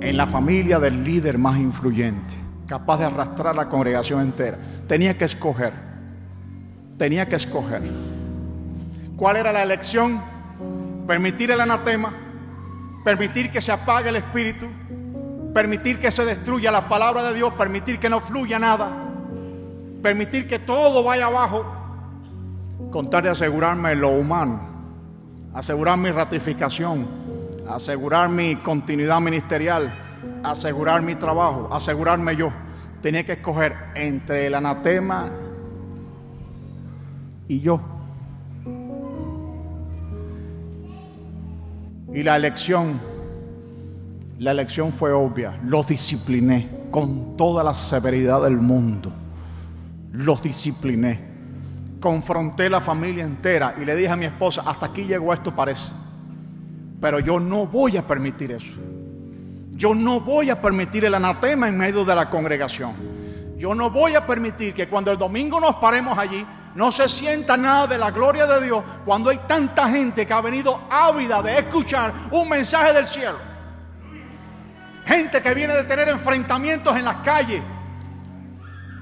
en la familia del líder más influyente, capaz de arrastrar a la congregación entera. Tenía que escoger. ¿Cuál era la elección? Permitir el anatema, permitir que se apague el espíritu, permitir que se destruya la palabra de Dios, permitir que no fluya nada, permitir que todo vaya abajo, con tal de asegurarme lo humano, asegurar mi ratificación, asegurar mi continuidad ministerial, asegurar mi trabajo, asegurarme yo. Tenía que escoger entre el anatema y yo. Y la elección fue obvia. Los discipliné con toda la severidad del mundo. Los discipliné. Confronté la familia entera y le dije a mi esposa: hasta aquí llegó esto, parece, pero yo no voy a permitir eso. Yo no voy a permitir el anatema en medio de la congregación. Yo no voy a permitir que cuando el domingo nos paremos allí no se sienta nada de la gloria de Dios, cuando hay tanta gente que ha venido ávida de escuchar un mensaje del cielo. Gente que viene de tener enfrentamientos en las calles,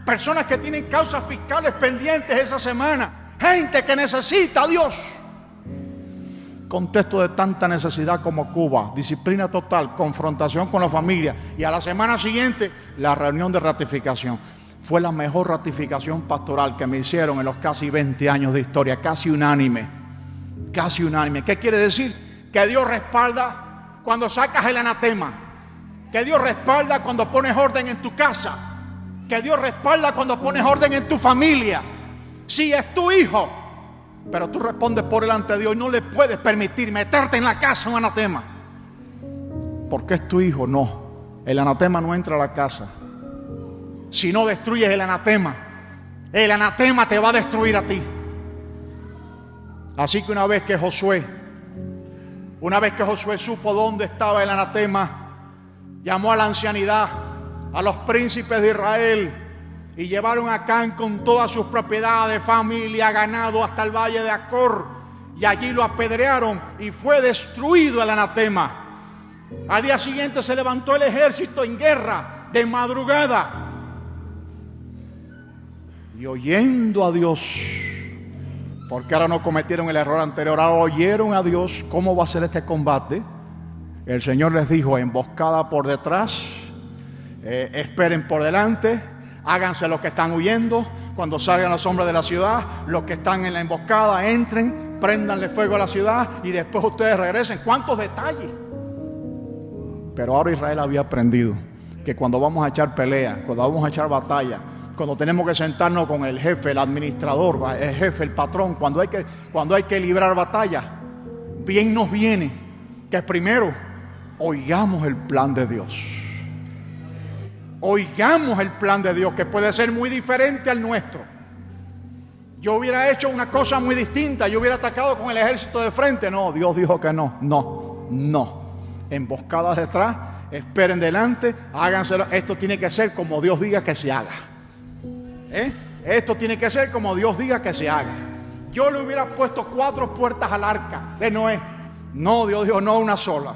personas que tienen causas fiscales pendientes esa semana, gente que necesita a Dios. Contexto de tanta necesidad como Cuba, disciplina total, confrontación con la familia, y a la semana siguiente la reunión de ratificación. Fue la mejor ratificación pastoral que me hicieron en los casi 20 años de historia, casi unánime. ¿Qué quiere decir? Que Dios respalda cuando sacas el anatema, que Dios respalda cuando pones orden en tu casa, que Dios respalda cuando pones orden en tu familia. Si es tu hijo, pero tú respondes por delante de Dios y no le puedes permitir meterte en la casa un anatema, porque es tu hijo. No, el anatema no entra a la casa. Si no destruyes el anatema te va a destruir a ti. Así que una vez que Josué supo dónde estaba el anatema, llamó a la ancianidad, a los príncipes de Israel, y llevaron a Acán con todas sus propiedades, familia, ganado, hasta el valle de Acor, y allí lo apedrearon y fue destruido el anatema. Al día siguiente se levantó el ejército en guerra de madrugada, y oyendo a Dios, porque ahora no cometieron el error anterior, ahora oyeron a Dios cómo va a ser este combate. El Señor les dijo: emboscada por detrás, esperen por delante, háganse los que están huyendo. Cuando salgan los hombres de la ciudad, los que están en la emboscada entren, préndanle fuego a la ciudad y después ustedes regresen. ¿Cuántos detalles? Pero ahora Israel había aprendido que cuando vamos a echar pelea, cuando vamos a echar batalla, cuando tenemos que sentarnos con el jefe, el administrador, el jefe, el patrón, cuando hay que librar batalla, bien nos viene que primero oigamos el plan de Dios. Oigamos el plan de Dios, que puede ser muy diferente al nuestro. Yo hubiera hecho una cosa muy distinta, yo hubiera atacado con el ejército de frente. No, Dios dijo que no. Emboscadas detrás, esperen delante, háganselo. Esto tiene que ser como Dios diga que se haga. Esto tiene que ser como Dios diga que se haga. Yo le hubiera puesto 4 puertas al arca de Noé. No, Dios dijo no, una sola.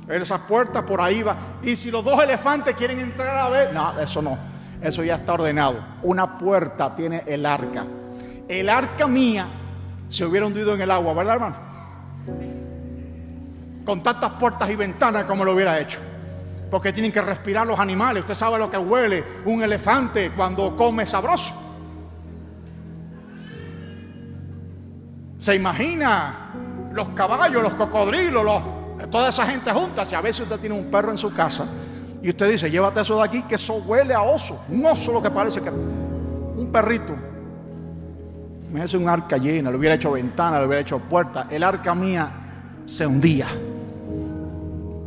Esas puertas por ahí va. Y si los 2 elefantes quieren entrar a ver, no, eso no. Eso ya está ordenado. Una puerta tiene el arca. El arca mía se hubiera hundido en el agua, ¿verdad, hermano? Con tantas puertas y ventanas como lo hubiera hecho. Porque tienen que respirar los animales. Usted sabe lo que huele un elefante cuando come sabroso. Se imagina los caballos, los cocodrilos, toda esa gente junta. Si a veces usted tiene un perro en su casa y usted dice, llévate eso de aquí, que eso huele a oso. Un oso lo que parece que un perrito. Me hace un arca llena, le hubiera hecho ventana, le hubiera hecho puerta. El arca mía se hundía.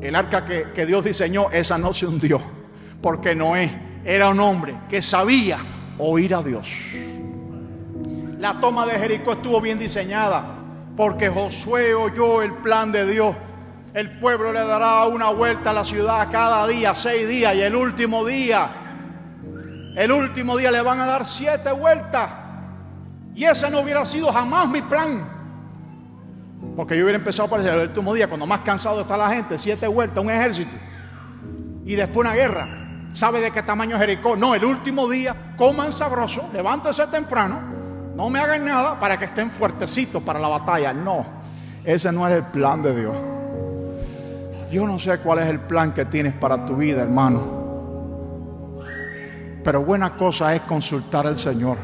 El arca que Dios diseñó, esa no se hundió, porque Noé era un hombre que sabía oír a Dios. La toma de Jericó estuvo bien diseñada, porque Josué oyó el plan de Dios. El pueblo le dará una vuelta a la ciudad cada día, 6 días, y el último día le van a dar 7 vueltas. Y ese no hubiera sido jamás mi plan. Porque yo hubiera empezado a aparecer el último día, cuando más cansado está la gente, 7 vueltas, un ejército. Y después una guerra. ¿Sabe de qué tamaño es Jericó? No, el último día, coman sabroso, levántense temprano, no me hagan nada para que estén fuertecitos para la batalla. No, ese no es el plan de Dios. Yo no sé cuál es el plan que tienes para tu vida, hermano. Pero buena cosa es consultar al Señor.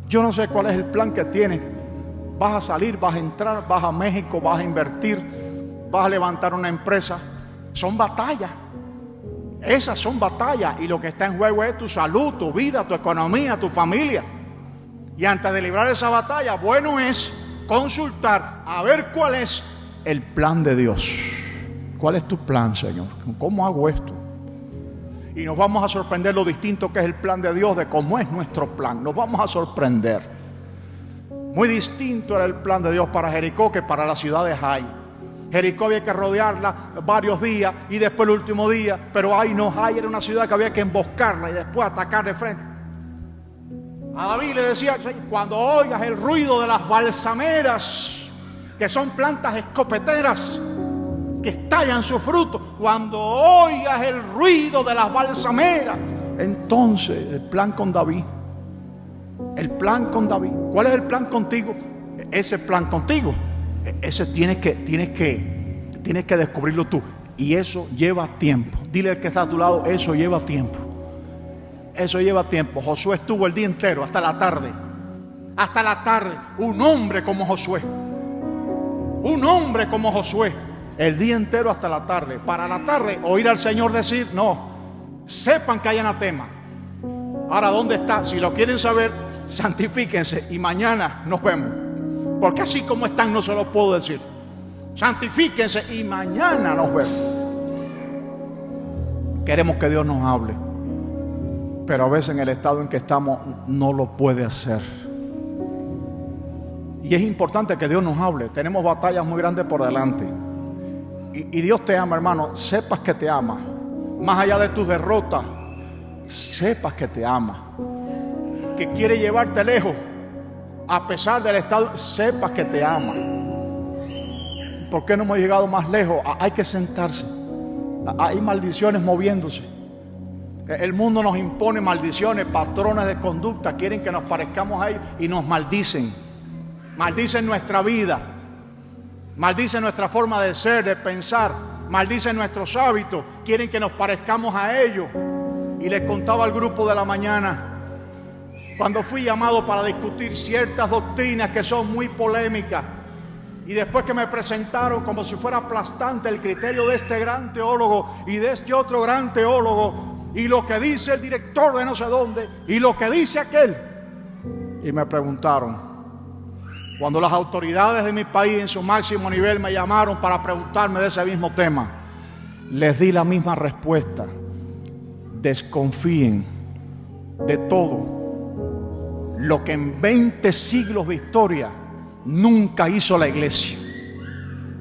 Yo no sé cuál es el plan que tienes. Vas a salir, vas a entrar, vas a México, vas a invertir, vas a levantar una empresa. Son batallas. Esas son batallas. Y lo que está en juego es tu salud, tu vida, tu economía, tu familia. Y antes de librar esa batalla, bueno es consultar a ver cuál es el plan de Dios. ¿Cuál es tu plan, Señor? ¿Cómo hago esto? Y nos vamos a sorprender lo distinto que es el plan de Dios de cómo es nuestro plan. Nos vamos a sorprender. Muy distinto era el plan de Dios para Jericó que para la ciudad de Jai. Jericó había que rodearla varios días y después el último día. Pero Jai era una ciudad que había que emboscarla y después atacar de frente. A David le decía, cuando oigas el ruido de las balsameras, que son plantas escopeteras que estallan su fruto, cuando oigas el ruido de las balsameras, entonces el plan con David. El plan con David. ¿Cuál es el plan contigo? Ese plan contigo. Ese tienes que descubrirlo tú. Y eso lleva tiempo. Dile al que está a tu lado, eso lleva tiempo. Eso lleva tiempo. Josué estuvo el día entero, hasta la tarde. Hasta la tarde. Un hombre como Josué. Un hombre como Josué. El día entero hasta la tarde. Para la tarde oír al Señor decir, no, sepan que hay anatema. Ahora, ¿dónde está? Si lo quieren saber, santifíquense y mañana nos vemos. Porque así como están no se lo puedo decir. Santifíquense y mañana nos vemos. Queremos que Dios nos hable, pero a veces en el estado en que estamos no lo puede hacer. Y es importante que Dios nos hable. Tenemos batallas muy grandes por delante. Y Dios te ama, hermano. Sepas que te ama. Más allá de tus derrotas, sepas que te ama. Que quiere llevarte lejos. A pesar del estado, sepas que te ama. ¿Por qué no hemos llegado más lejos? Hay que sentarse. Hay maldiciones moviéndose. El mundo nos impone maldiciones, patrones de conducta. Quieren que nos parezcamos a ellos y nos maldicen. Maldicen nuestra vida. Maldicen nuestra forma de ser, de pensar. Maldicen nuestros hábitos. Quieren que nos parezcamos a ellos. Y les contaba al grupo de la mañana, cuando fui llamado para discutir ciertas doctrinas que son muy polémicas, y después que me presentaron como si fuera aplastante el criterio de este gran teólogo y de este otro gran teólogo, y lo que dice el director de no sé dónde, y lo que dice aquel, y me preguntaron, cuando las autoridades de mi país en su máximo nivel me llamaron para preguntarme de ese mismo tema, les di la misma respuesta. desconfíen de todo lo que en 20 siglos de historia nunca hizo la iglesia,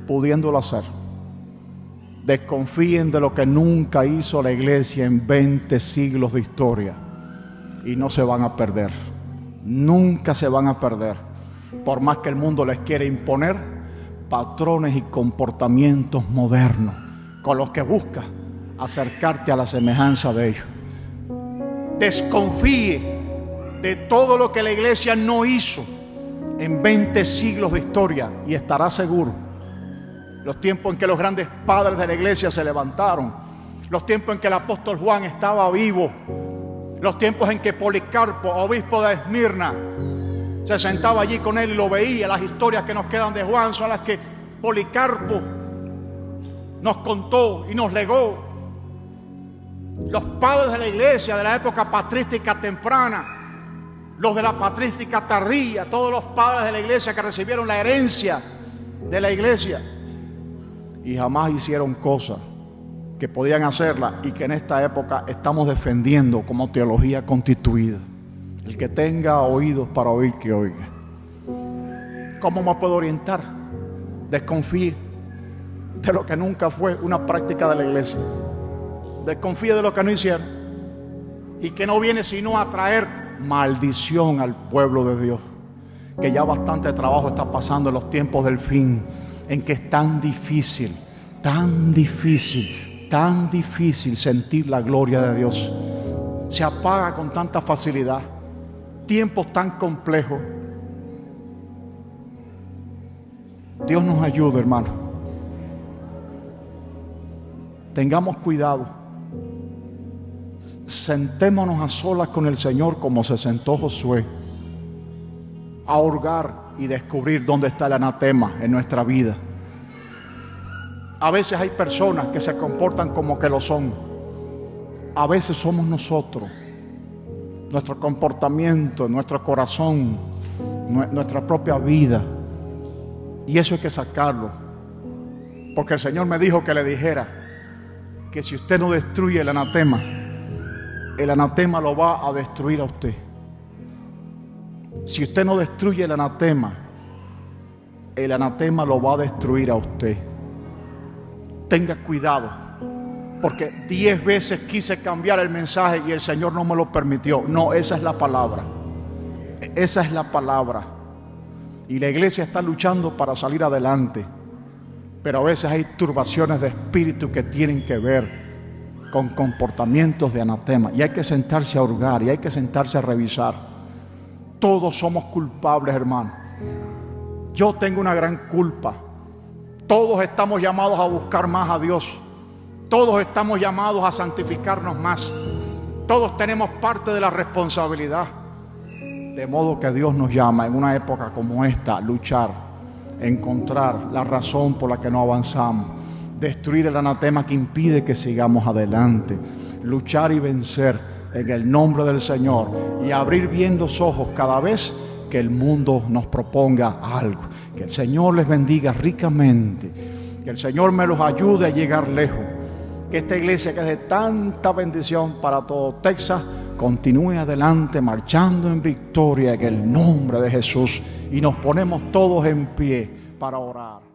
pudiéndolo hacer. Desconfíen de lo que nunca hizo la iglesia en 20 siglos de historia y no se van a perder. Nunca se van a perder. Por más que el mundo les quiera imponer patrones y comportamientos modernos con los que busca acercarte a la semejanza de ellos. Desconfíe de todo lo que la iglesia no hizo en 20 siglos de historia y estará seguro. Los tiempos en que los grandes padres de la iglesia se levantaron, los tiempos en que el apóstol Juan estaba vivo, los tiempos en que Policarpo, obispo de Esmirna, se sentaba allí con él y lo veía. Las historias que nos quedan de Juan son las que Policarpo nos contó y nos legó. Los padres de la iglesia de la época patrística temprana, los de la patrística tardía, todos los padres de la iglesia que recibieron la herencia de la iglesia y jamás hicieron cosas que podían hacerla y que en esta época estamos defendiendo como teología constituida. El que tenga oídos para oír, que oiga. ¿Cómo me puedo orientar? Desconfíe de lo que nunca fue una práctica de la iglesia. Desconfíe de lo que no hicieron y que no viene sino a traer maldición al pueblo de Dios, que ya bastante trabajo está pasando en los tiempos del fin, en que es tan difícil sentir la gloria de Dios. Se apaga con tanta facilidad. Tiempos tan complejos. Dios nos ayude, hermano. Tengamos cuidado. Sentémonos a solas con el Señor como se sentó Josué, a hurgar y descubrir dónde está el anatema en nuestra vida. A veces hay personas que se comportan como que lo son. A veces somos nosotros, nuestro comportamiento, nuestro corazón, nuestra propia vida. Y eso hay que sacarlo, porque el Señor me dijo que le dijera que si usted no destruye el anatema lo va a destruir a usted. Si usted no destruye el anatema lo va a destruir a usted. Tenga cuidado, porque 10 veces quise cambiar el mensaje y el Señor no me lo permitió. No, esa es la palabra. Esa es la palabra. Y la iglesia está luchando para salir adelante, pero a veces hay turbaciones de espíritu que tienen que ver con comportamientos de anatema, y hay que sentarse a hurgar y hay que sentarse a revisar. Todos somos culpables, hermano. Yo tengo una gran culpa. Todos estamos llamados a buscar más a Dios. Todos estamos llamados a santificarnos más. Todos tenemos parte de la responsabilidad. De modo que Dios nos llama en una época como esta a luchar, encontrar la razón por la que no avanzamos, destruir el anatema que impide que sigamos adelante, luchar y vencer en el nombre del Señor y abrir bien los ojos cada vez que el mundo nos proponga algo. Que el Señor les bendiga ricamente, que el Señor me los ayude a llegar lejos, que esta iglesia que es de tanta bendición para todo Texas continúe adelante marchando en victoria en el nombre de Jesús, y nos ponemos todos en pie para orar.